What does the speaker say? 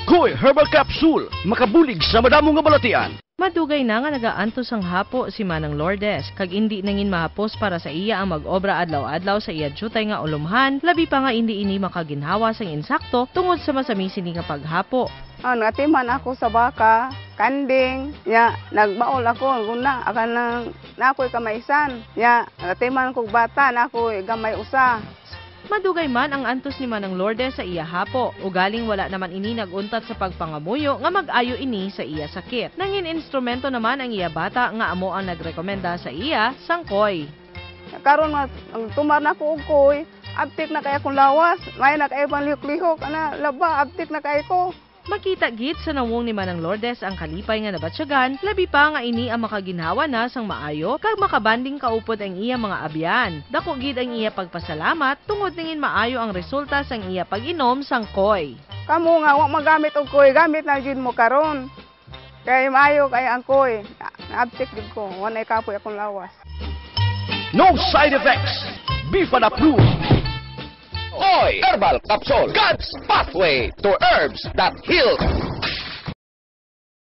Koy Herbal Capsule, makabulig sa madamo nga balatian. Madugay na nga nagaantos ang hapo si Manang Lourdes, kag indi nangin mahapos para sa iya ang mag-obra adlaw-adlaw sa iya jutay nga ulumhan, labi pa nga indi ini makaginhawa sang insakto tungod sa masami sini nga paghapo. Natiman ako sa baka, kanding, ya, nagbaol ako, guna, akan na ako'y kamaisan, ya, natiman kong bata, na ako'y gamay usa. Madugay man ang antos ni Manang Lourdes sa iya hapo, ugaling wala naman ini naguntat sa pagpangamuyo nga mag-ayo ini sa iya sakit. Nangin instrumento naman ang iya bata nga amo ang nagrekomenda sa iya sangkoy. Karon nga, tumar na ko og koy, abtik na kaya kong lawas, may na kaya pang lihok-lihok, laba, abtik na kaya ko. Makita git sa nawong ni Manang Lourdes ang kalipay nga nabatsyagan, labi pa nga ini ang makaginhawa na sang maayo kag makabanding kaupod ang iya mga abyan. Dako gid ang iya pagpasalamat tungod ningin maayo ang resulta sang iya pag-inom sang koy. Kamu nga, wag magamit og koy, gamit na jud mo karon. Kaya maayo kaya ang koy, naabtik gid ko, wanay kapoy akong lawas. No side effects. BIFAD approved. Koy Herbal Capsule, God's pathway to herbs that heal.